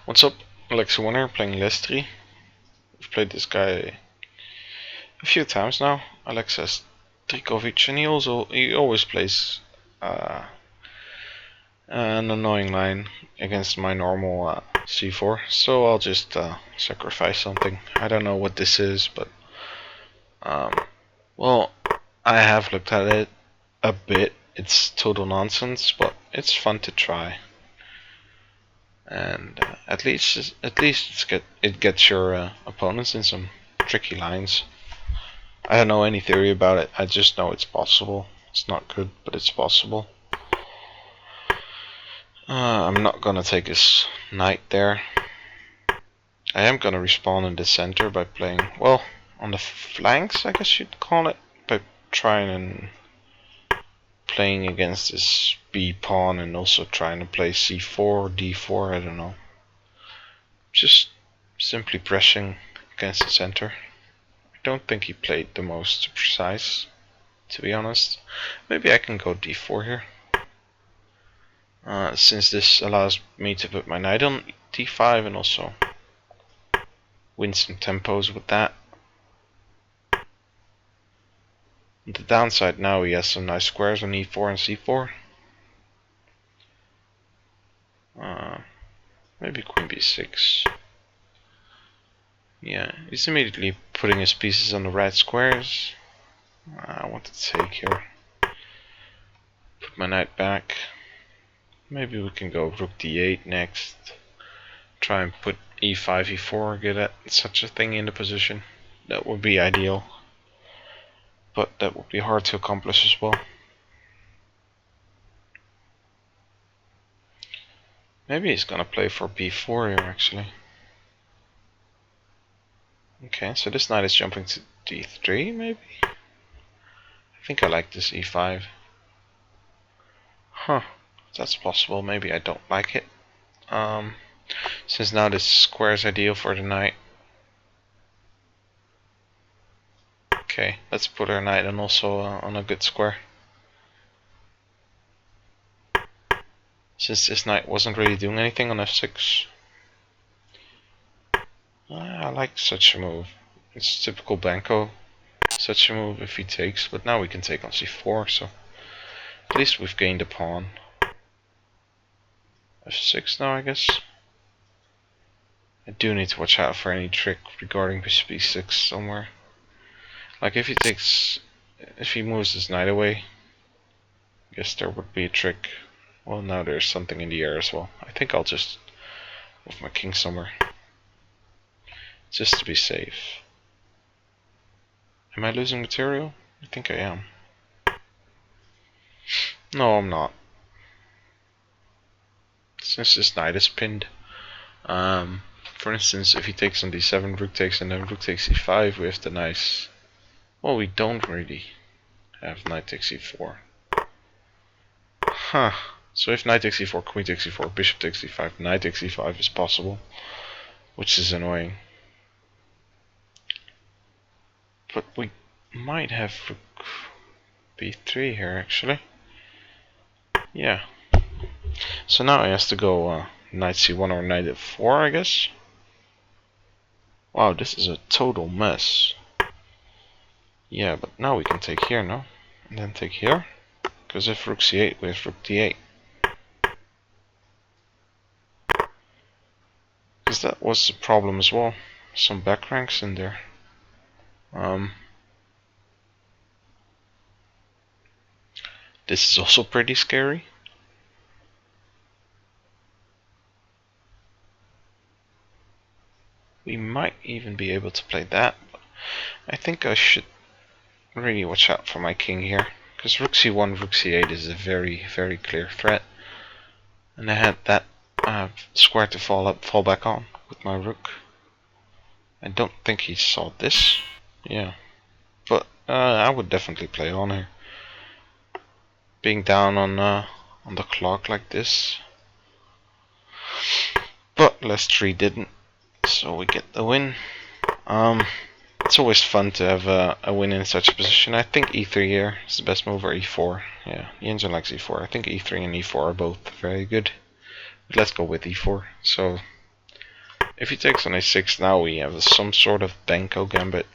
What's up, alexy1 playing lestri. I've played this guy a few times now. Aleksa Strikovic, and he always plays an annoying line against my normal c4. So I'll just sacrifice something. I don't know what this is, but well, I have looked at it a bit. It's total nonsense, but it's fun to try. And at least it gets your opponents in some tricky lines. I don't know any theory about it. I just know it's possible. It's not good, but it's possible. I'm not gonna take his knight there. I am gonna respawn in the center by playing, well, on the flanks, I guess you'd call it, by trying and playing against this B pawn and also trying to play c4 or d4. I don't know. Just simply pressing against the center. I don't think he played the most precise, to be honest. Maybe I can go d4 here. Since this allows me to put my knight on d5 and also win some tempos with that. The downside now, he has some nice squares on e4 and c4. Maybe queen b6. Yeah, he's immediately putting his pieces on the right squares. I want to take here. Put my knight back. Maybe we can go rook d8 next. Try and put e5, e4, get at such a thing in the position. That would be ideal. But that would be hard to accomplish as well. Maybe he's gonna play for b4 here actually. Okay, so this knight is jumping to d3 maybe? I think I like this e5. Huh, that's possible. Maybe I don't like it. Since now this square is ideal for the knight. Okay, let's put our knight and also on a good square. Since this knight wasn't really doing anything on f6. I like such a move. It's typical Banco. Such a move if he takes, but now we can take on c4, so at least we've gained a pawn. f6 now, I guess. I do need to watch out for any trick regarding bishop e6 somewhere. Like if he moves his knight away, I guess there would be a trick. Well, now there's something in the air as well. I think I'll just move my king somewhere, just to be safe. Am I losing material? I think I am. No, I'm not. Since this knight is pinned. For instance, if he takes on d7, rook takes, and then rook takes e5, we have the nice... Well, we don't really have knight takes e4. Huh. So if knight takes e4, queen takes e4, bishop takes e5, knight takes e5 is possible, which is annoying. But we might have rook b3 here actually. Yeah. So now he has to go knight c1 or knight f4, I guess. Wow, this is a total mess. Yeah, but now we can take here, no? And then take here. Because if rook c8, we have rook d8. Because that was the problem as well. Some back ranks in there. This is also pretty scary. We might even be able to play that, but I think I should really watch out for my king here, because rook c1, rook c8 is a very, very clear threat, and I had that square to fall back on with my rook. I don't think he saw this. Yeah, but I would definitely play on here. Being down on the clock like this, but lestri didn't. So we get the win. It's always fun to have a win in such a position. I think e3 here is the best move, or e4. Yeah, the engine likes e4. I think e3 and e4 are both very good. But let's go with e4. So If he takes on a6 now, we have some sort of Benko gambit.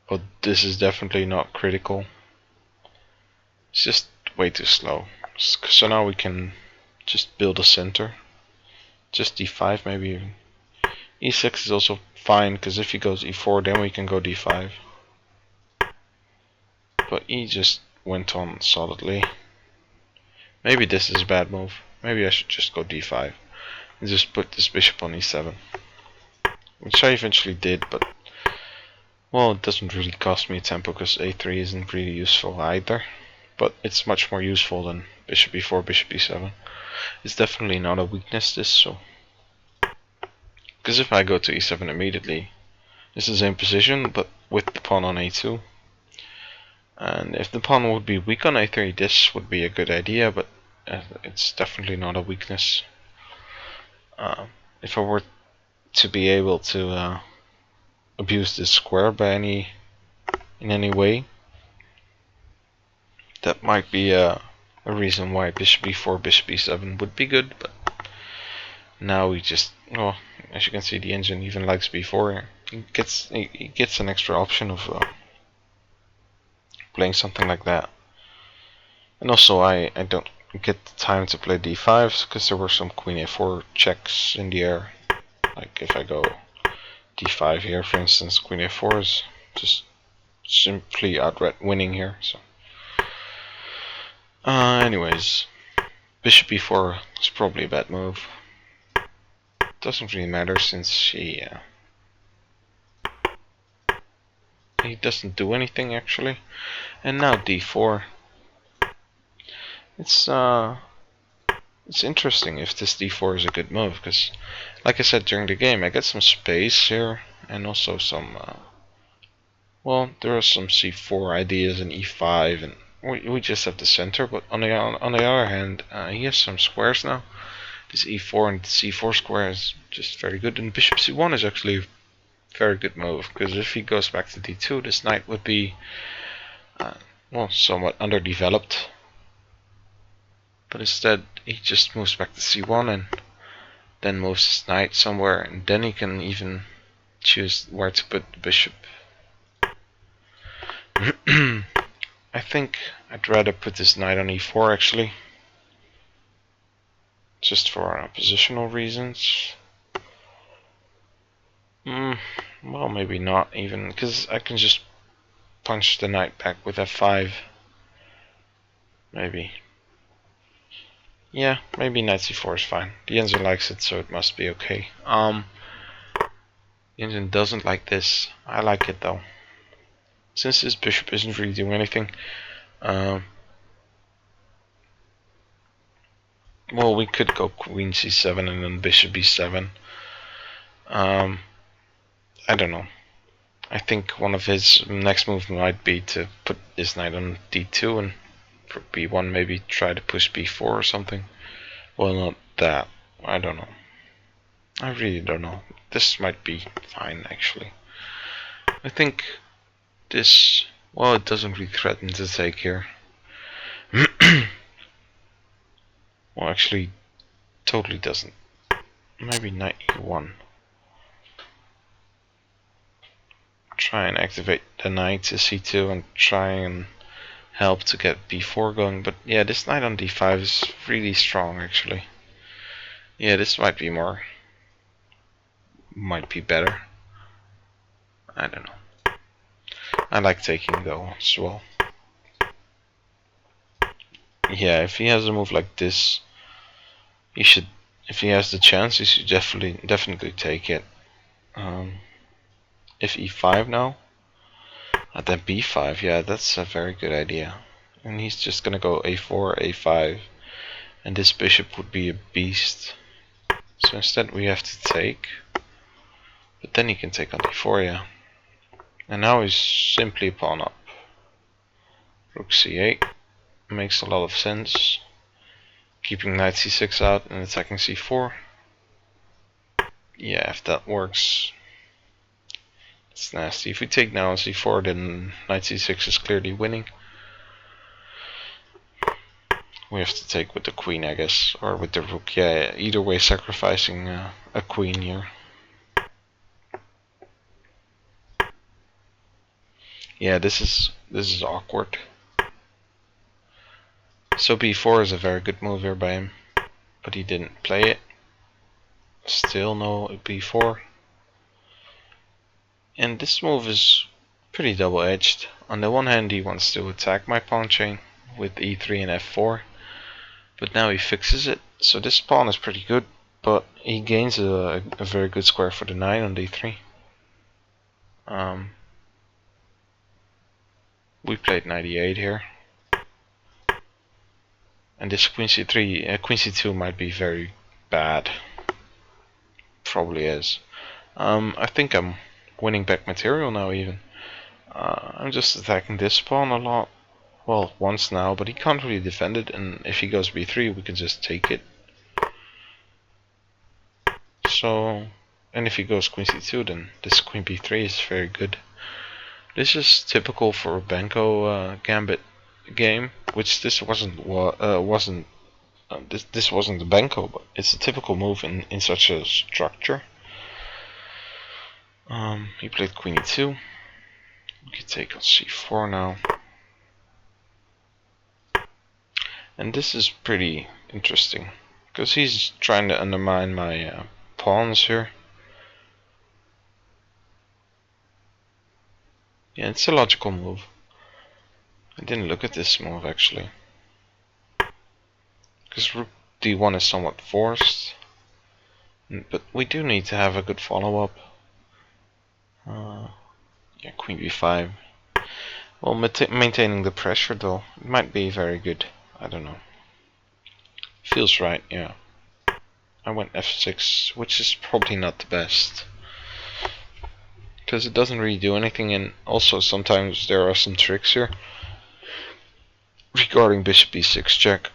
But this is definitely not critical. It's just way too slow. So now we can just build a center. Just d5 maybe. e6 is also fine, because if he goes e4 then we can go d5. But he just went on solidly. Maybe this is a bad move. Maybe I should just go d5 and just put this bishop on e7. Which I eventually did, but well, it doesn't really cost me tempo because a3 isn't really useful either. But it's much more useful than bishop e4, bishop e7. It's definitely not a weakness, this, so. Because if I go to e7 immediately, it's the same position, but with the pawn on a2. And if the pawn would be weak on a3, this would be a good idea, but it's definitely not a weakness. If I were to be able to abuse this square in any way, that might be a reason why bishop e4, bishop e7 would be good, but now we just, well, as you can see, the engine even likes b4. He gets an extra option of playing something like that. And also I don't get the time to play d5 because there were some queen a4 checks in the air. Like if I go d5 here, for instance, queen a4 is just simply outright winning here. So anyways, bishop e4 is probably a bad move. Doesn't really matter since he doesn't do anything actually. And now d4. It's interesting if this d4 is a good move, because like I said during the game, I get some space here and also some well, there are some c4 ideas in e5, and we just have the center. But on the other hand, he has some squares now. This e4 and c4 square is just very good, and bishop c1 is actually a very good move, because if he goes back to d2, this knight would be well, somewhat underdeveloped. But instead he just moves back to c1 and then moves his knight somewhere, and then he can even choose where to put the bishop. I think I'd rather put this knight on e4 actually, just for positional reasons. Well, maybe not even, because I can just punch the knight back with f5. Maybe. Yeah, maybe knight c4 is fine. The engine likes it, so it must be okay. The engine doesn't like this. I like it though. Since this bishop isn't really doing anything, well, we could go queen c7 and then bishop b7. I don't know. I think one of his next moves might be to put this knight on d2 and for b1 maybe try to push b4 or something. Well, not that. I don't know. I really don't know. This might be fine actually. I think this, well, it doesn't really threaten to take here. Well, actually, totally doesn't. Maybe knight e1. Try and activate the knight to c2 and try and help to get b4 going. But yeah, this knight on d5 is really strong actually. Yeah, this might be better. I don't know. I like taking though as well. Yeah, if he has a move like this, he should, if he has the chance, he should definitely take it. If e5 now, then b5, yeah, that's a very good idea. And he's just gonna go a4, a5, and this bishop would be a beast. So instead we have to take, but then he can take on d4, yeah. And now he's simply pawn up. Rook c8 makes a lot of sense. Keeping knight c6 out and attacking c4. Yeah, if that works, it's nasty. If we take now on c4, then knight c6 is clearly winning. We have to take with the queen, I guess, or with the rook. Yeah, either way, sacrificing a queen here. Yeah, this is awkward. So b4 is a very good move here by him, but he didn't play it. Still no b4. And this move is pretty double-edged. On the one hand, he wants to attack my pawn chain with e3 and f4, but now he fixes it. So this pawn is pretty good, but he gains a very good square for the 9 on d3. We played 98 here. And this queen c3, queen c2 might be very bad. Probably is. I think I'm winning back material now even. I'm just attacking this pawn a lot. Well, once now, but he can't really defend it, and if he goes b3 we can just take it. So, and if he goes queen c2 then this queen b3 is very good. This is typical for a Benko gambit game, which this wasn't this wasn't the Benko, but it's a typical move in such a structure. He played queen e2. We could take on c4 now. And this is pretty interesting, because he's trying to undermine my pawns here. Yeah, it's a logical move. I didn't look at this move actually, because rook d1 is somewhat forced, but we do need to have a good follow-up. Yeah, queen b5. Well, maintaining the pressure though, it might be very good. I don't know. Feels right, yeah. I went f6, which is probably not the best, because it doesn't really do anything, and also sometimes there are some tricks here regarding bishop b6 check.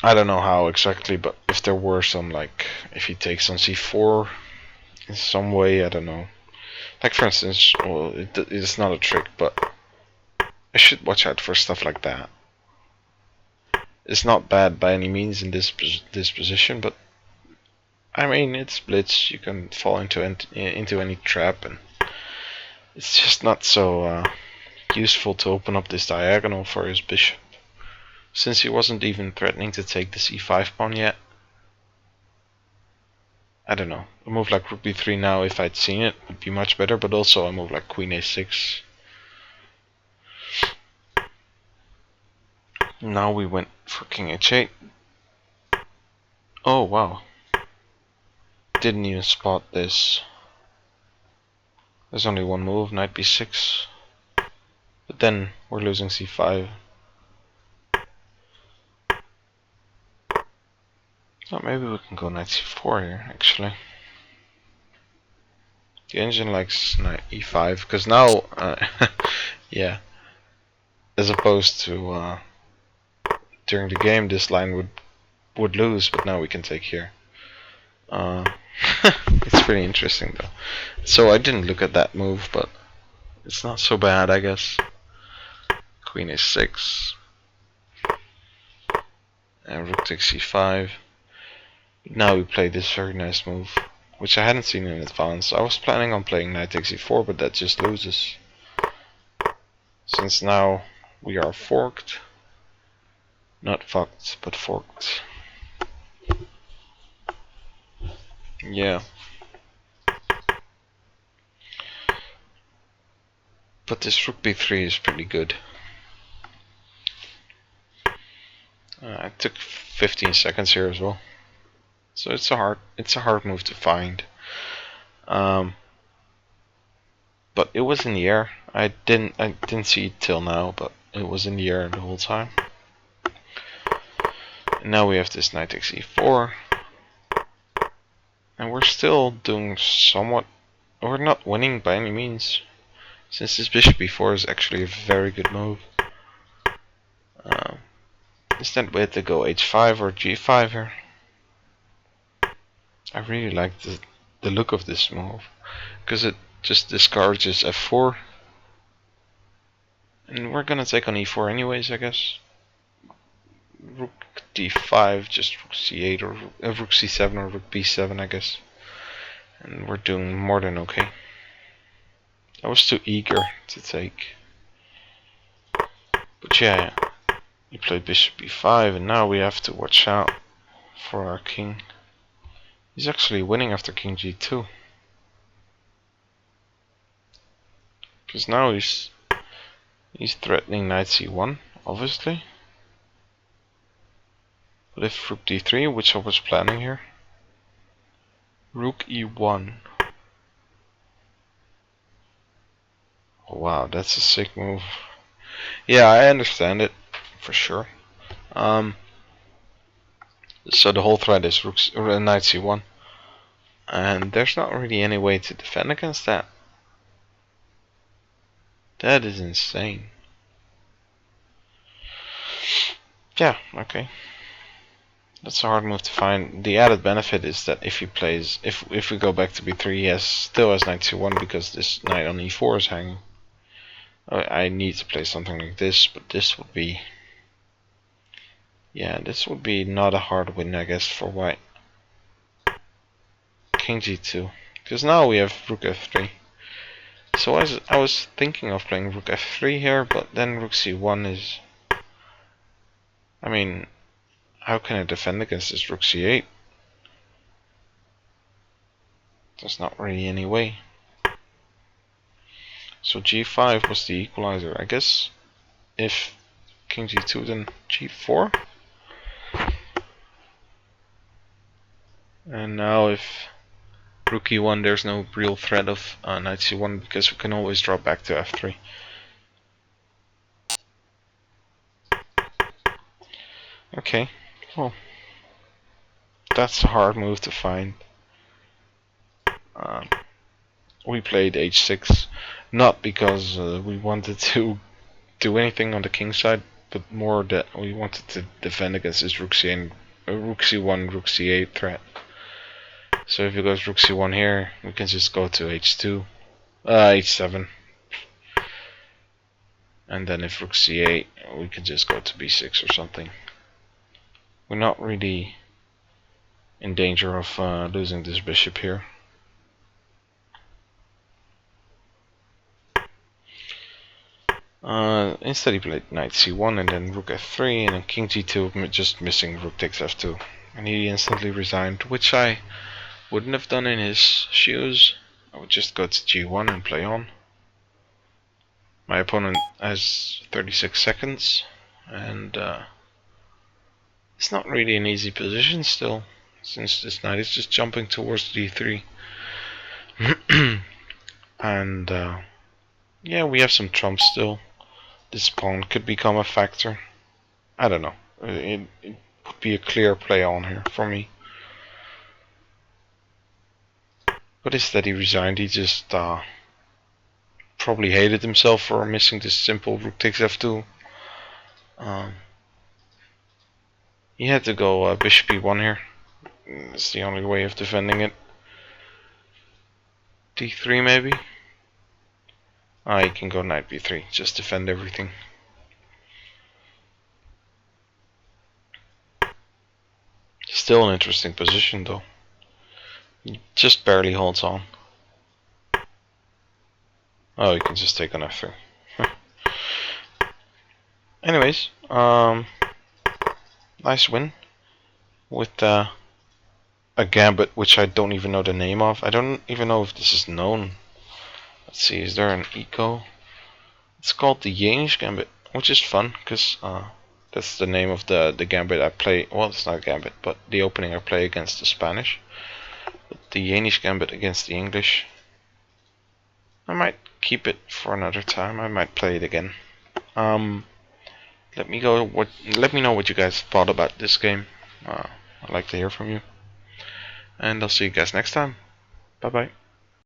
I don't know how exactly, but if there were some, like if he takes on c4 in some way, I don't know. Like for instance, well, it's not a trick, but I should watch out for stuff like that. It's not bad by any means in this position, but I mean, it's blitz. You can fall into any trap, and it's just not so useful to open up this diagonal for his bishop, since he wasn't even threatening to take the c5 pawn yet. I don't know. A move like rook b3 now, if I'd seen it, would be much better, but also a move like queen a6. Now we went for king h8. Oh wow. Didn't even spot this. There's only one move, knight b6. But then we're losing c5. So maybe we can go knight c4 here, actually. The engine likes knight e5, because now, yeah, as opposed to during the game, this line would lose, but now we can take here. It's pretty interesting though. So I didn't look at that move, but it's not so bad, I guess. Queen a6. And rook takes c5. Now we play this very nice move, which I hadn't seen in advance. I was planning on playing knight takes e4, but that just loses. Since now we are forked. Not fucked, but forked. Yeah. But this rook b3 is pretty good. It took 15 seconds here as well. So it's a hard move to find. But it was in the air. I didn't see it till now, but it was in the air the whole time. And now we have this knight takes e4. And we're still doing somewhat, we're not winning by any means, since this bishop b4 is actually a very good move. Instead we had to go h5 or g5 here. I really like the look of this move, because it just discourages f4. And we're gonna take on e4 anyways, I guess. rook d5, just rook c8 or rook c7 or rook b7, I guess. And we're doing more than okay. I was too eager to take. But yeah, he played bishop b5, and now we have to watch out for our king. He's actually winning after king g2. Because now he's threatening knight c1, obviously. But if rook d3, which I was planning here, rook e1. Oh, wow, that's a sick move. Yeah, I understand it for sure. So the whole threat is knight c1, and there's not really any way to defend against that. That is insane. Yeah, okay. That's a hard move to find. The added benefit is that if he plays, if we go back to b3, he still has knight c1 because this knight on e4 is hanging. I need to play something like this, but this would be, yeah, this would be not a hard win, I guess, for white. King g2, because now we have rook f3. So I was thinking of playing rook f3 here, but then rook c1 is, I mean, how can I defend against this rook c8? There's not really any way. So g5 was the equalizer. I guess if king g2, then g4. And now if rook e1, there's no real threat of knight c1 because we can always drop back to f3. Okay, well, that's a hard move to find. We played h6, not because we wanted to do anything on the king side, but more that we wanted to defend against this rook c1, rook c8 threat. So if he goes rook c1 here, we can just go to h2, h7. And then if rook c8, we can just go to b6 or something. We're not really in danger of losing this bishop here. Instead he played knight c1 and then rook f3 and then king g2, just missing rook takes f2. And he instantly resigned, which I wouldn't have done in his shoes. I would just go to g1 and play on. My opponent has 36 seconds, and it's not really an easy position still, since this knight is just jumping towards d3. And yeah, we have some trumps still. This pawn could become a factor. I don't know. It would be a clear play on here for me. But instead he resigned. He just probably hated himself for missing this simple rook takes f2. He had to go bishop e1 here. It's the only way of defending it. d3 maybe? You can go knight b3, just defend everything. Still an interesting position though. He just barely holds on. Oh, you can just take on f3. Anyways, nice win with a gambit which I don't even know the name of. I don't even know if this is known. Let's see, is there an eco? It's called the Yanish Gambit, which is fun because that's the name of the gambit I play. Well, it's not a gambit, but the opening I play against the Spanish. But the Yanish Gambit against the English. I might keep it for another time. I might play it again. Let me know what you guys thought about this game. I'd like to hear from you. And I'll see you guys next time. Bye bye.